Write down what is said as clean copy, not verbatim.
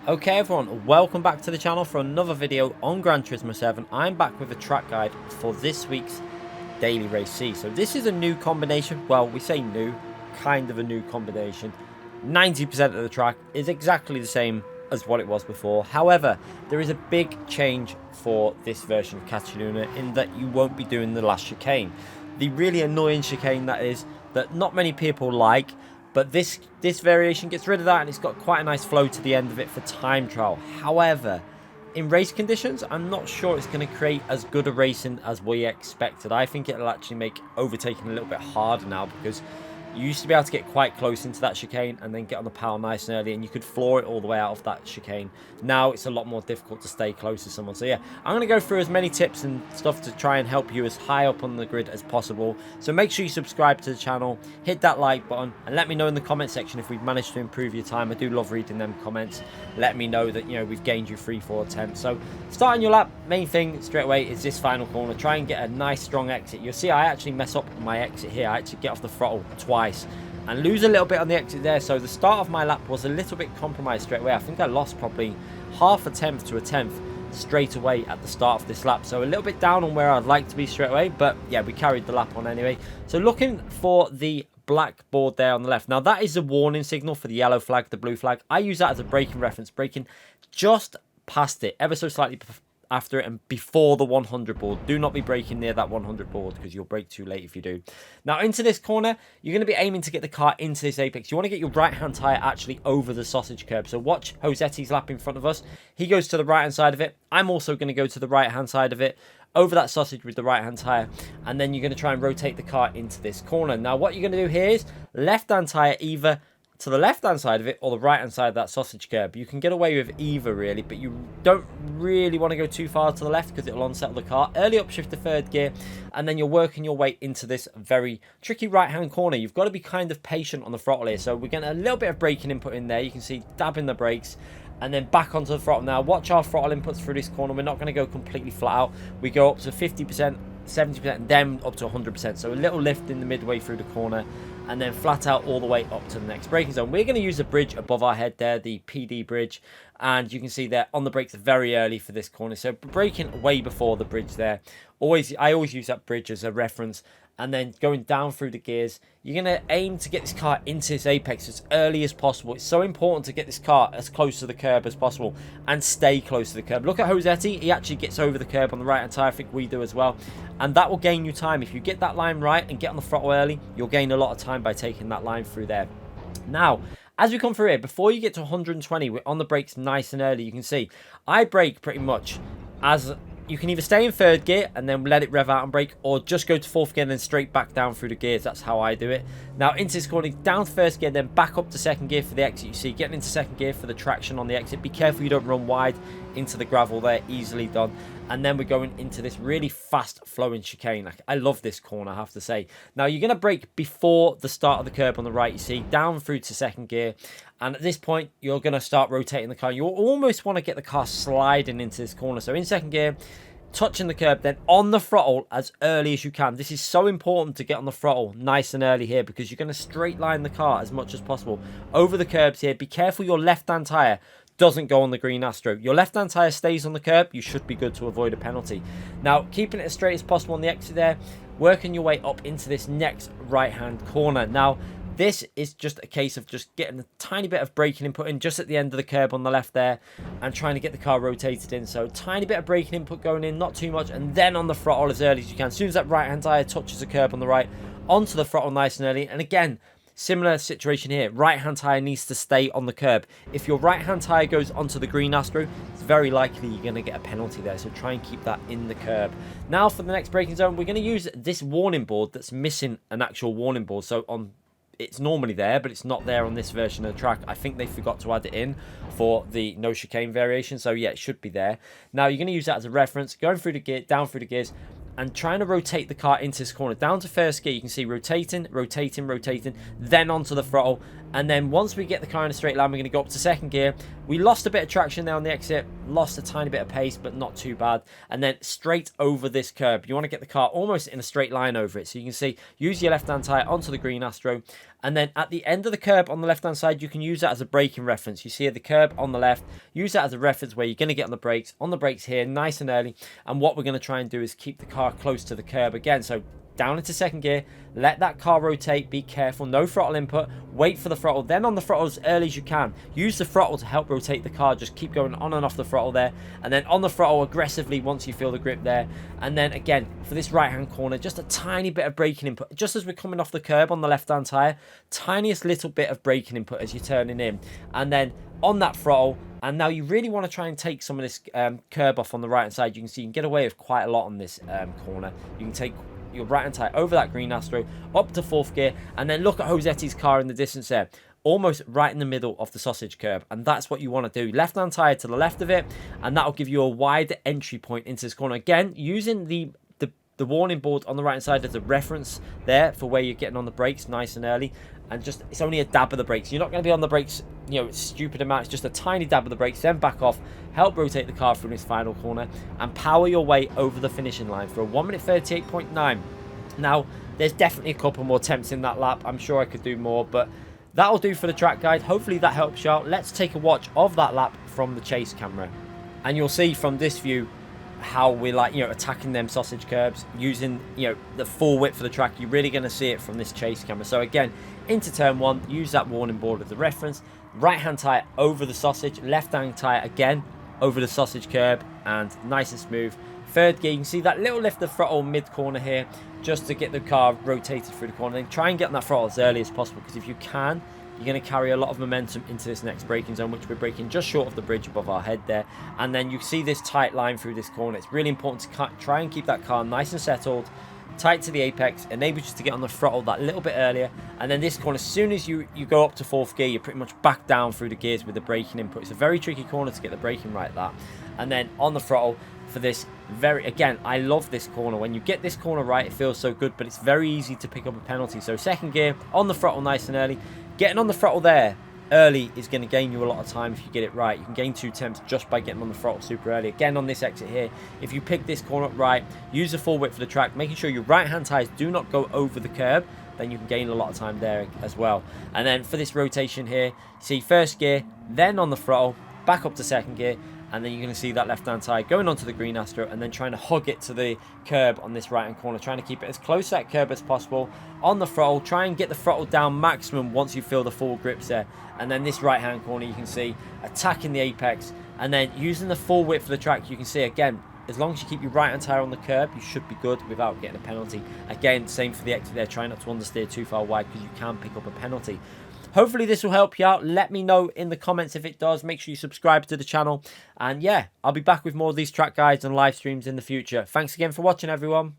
Okay everyone, welcome back to the channel for another video on Gran Turismo 7. I'm back with a track guide for this week's Daily Race C. So this is a new combination. Well, we say new, kind of a new combination. 90% of the track is exactly the same as what it was before. However, there is a big change for this version of Catalunya in that you won't be doing the last chicane. The really annoying chicane that is, that not many people like. But this variation gets rid of that, and it's got quite a nice flow to the end of it for time trial. However, in race conditions, I'm not sure it's going to create as good a racing as we expected. I think it'll actually make overtaking a little bit harder now, because you used to be able to get quite close into that chicane and then get on the power nice and early, and you could floor it all the way out of that chicane. Now it's a lot more difficult to stay close to someone. So yeah, I'm going to go through as many tips and stuff to try and help you as high up on the grid as possible. So make sure you subscribe to the channel, hit that like button, and let me know in the comment section if we've managed to improve your time. I do love reading them comments. Let me know that, you know, we've gained you 3-4 attempts. So starting your lap, main thing straight away is this final corner. Try and get a nice strong exit. You'll see I actually mess up my exit here. I actually get off the throttle twice and lose a little bit on the exit there. So the start of my lap was a little bit compromised straight away. I think I lost probably half a tenth to a tenth straight away at the start of this lap. So a little bit down on where I'd like to be straight away, but yeah, we carried the lap on anyway. So looking for the black board there on the left. Now that is a warning signal for the yellow flag, the blue flag. I use that as a braking reference, braking just past it, ever so slightly after it and before the 100 board. Do not be braking near that 100 board, because you'll brake too late if you do. Now into this corner, you're going to be aiming to get the car into this apex. You want to get your right hand tyre actually over the sausage curb. So watch Josetti's lap in front of us. He goes to the right hand side of it. I'm also going to go to the right hand side of it, over that sausage with the right hand tyre, and then you're going to try and rotate the car into this corner. Now what you're going to do here is left hand tyre either to the left hand side of it or the right hand side of that sausage curb. You can get away with either really, but you don't really want to go too far to the left because it'll unsettle the car. Early upshift to third gear, and then you're working your way into this very tricky right hand corner. You've got to be kind of patient on the throttle here. So we're getting a little bit of braking input in there. You can see dabbing the brakes and then back onto the throttle. Now watch our throttle inputs through this corner. We're not going to go completely flat out. We go up to 50%, 70%, and then up to 100%. So a little lift in the midway through the corner, and then flat out all the way up to the next braking zone. We're going to use a bridge above our head there, the PD bridge, and you can see there on the brakes very early for this corner. So braking way before the bridge there. I always use that bridge as a reference. And then going down through the gears, you're going to aim to get this car into this apex as early as possible. It's so important to get this car as close to the curb as possible and stay close to the curb. Look at Josetti. He actually gets over the curb on the right hand tyre. I think we do as well. And that will gain you time. If you get that line right and get on the throttle early, you'll gain a lot of time by taking that line through there. Now, as we come through here, before you get to 120, we're on the brakes nice and early. You can see I brake pretty much as... You can either stay in third gear and then let it rev out and brake, or just go to fourth gear and then straight back down through the gears. That's how I do it. Now into this corner, down to first gear, then back up to second gear for the exit. You see, getting into second gear for the traction on the exit. Be careful you don't run wide into the gravel there. Easily done. And then we're going into this really fast flowing chicane. I love this corner, I have to say. Now you're going to brake before the start of the curb on the right. You see, down through to second gear. And at this point, you're going to start rotating the car. You almost want to get the car sliding into this corner. So in second gear, touching the curb, then on the throttle as early as you can. This is so important to get on the throttle nice and early here, because you're going to straight line the car as much as possible over the curbs here. Be careful your left-hand tyre doesn't go on the green Astro. Your left-hand tyre stays on the curb. You should be good to avoid a penalty. Now, keeping it as straight as possible on the exit there, working your way up into this next right-hand corner. Now, this is just a case of just getting a tiny bit of braking input in just at the end of the curb on the left there and trying to get the car rotated in. So tiny bit of braking input going in, not too much, and then on the throttle as early as you can. As soon as that right-hand tyre touches the curb on the right, onto the throttle nice and early. And again, similar situation here. Right-hand tyre needs to stay on the curb. If your right-hand tyre goes onto the green Astro, it's very likely you're going to get a penalty there. So try and keep that in the curb. Now for the next braking zone, we're going to use this warning board that's missing an actual warning board. So it's normally there, but it's not there on this version of the track. I think they forgot to add it in for the no chicane variation. So yeah, it should be there. Now you're going to use that as a reference, going through the gear, down through the gears, and trying to rotate the car into this corner. Down to first gear, you can see rotating, rotating, rotating, then onto the throttle. And then once we get the car in a straight line, we're going to go up to second gear. We lost a bit of traction there on the exit, lost a tiny bit of pace, but not too bad. And then straight over this curb. You want to get the car almost in a straight line over it. So you can see, use your left-hand tyre onto the green Astro, And then at the end of the curb on the left-hand side, you can use that as a braking reference. You see the curb on the left, use that as a reference where you're going to get on the brakes here, nice and early. And what we're going to try and do is keep the car close to the curb again. So down into second gear, let that car rotate, be careful, no throttle input, wait for the throttle, then on the throttle as early as you can. Use the throttle to help rotate the car, just keep going on and off the throttle there, and then on the throttle aggressively once you feel the grip there. And then again, for this right hand corner, just a tiny bit of braking input, just as we're coming off the curb on the left hand tyre, tiniest little bit of braking input as you're turning in, and then on that throttle. And now you really want to try and take some of this curb off on the right hand side. You can see you can get away with quite a lot on this corner. You can take your right hand tyre over that green Astro up to fourth gear, and then look at Josetti's car in the distance there, almost right in the middle of the sausage curb. And that's what you want to do, left hand tyre to the left of it, and that'll give you a wider entry point into this corner. Again, using the warning board on the right hand side as a reference there for where you're getting on the brakes nice and early. And just, it's only a dab of the brakes. You're not going to be on the brakes, you know, stupid amount. It's just a tiny dab of the brakes, then back off, help rotate the car through this final corner, and power your way over the finishing line for a 1:38.9. Now, there's definitely a couple more attempts in that lap. I'm sure I could do more, but that'll do for the track guide. Hopefully that helps you out. Let's take a watch of that lap from the chase camera. And you'll see from this view how we're, like, you know, attacking them sausage curbs using, you know, the full width of the track. You're really going to see it from this chase camera. So again, into turn one, use that warning board as a reference, right hand tyre over the sausage, left hand tyre again over the sausage curb, and nice and smooth. Third gear, you can see that little lift of throttle mid corner here just to get the car rotated through the corner. Then try and get on that throttle as early as possible, because if you can, you're going to carry a lot of momentum into this next braking zone, which we're braking just short of the bridge above our head there. And then you see this tight line through this corner. It's really important to try and keep that car nice and settled, tight to the apex, enables you to get on the throttle that little bit earlier. And then this corner, as soon as you go up to fourth gear, you're pretty much back down through the gears with the braking input. It's a very tricky corner to get the braking right, that. And then on the throttle for this again, I love this corner. When you get this corner right, it feels so good, but it's very easy to pick up a penalty. So second gear, on the throttle nice and early. Getting on the throttle there early is going to gain you a lot of time if you get it right. You can gain 2 attempts just by getting on the throttle super early. Again, on this exit here, if you pick this corner up right, use the full width of the track, making sure your right hand tyres do not go over the curb, then you can gain a lot of time there as well. And then for this rotation here, see first gear, then on the throttle, back up to second gear, and then you're going to see that left hand tyre going onto the green Astro, and then trying to hug it to the curb on this right hand corner, trying to keep it as close to that curb as possible. On the throttle, try and get the throttle down maximum once you feel the full grips there. And then this right hand corner, you can see attacking the apex, and then using the full width of the track. You can see again, as long as you keep your right hand tyre on the curb, you should be good without getting a penalty. Again, same for the exit there, try not to understeer too far wide, because you can pick up a penalty. Hopefully this will help you out. Let me know in the comments if it does. Make sure you subscribe to the channel. And yeah, I'll be back with more of these track guides and live streams in the future. Thanks again for watching, everyone.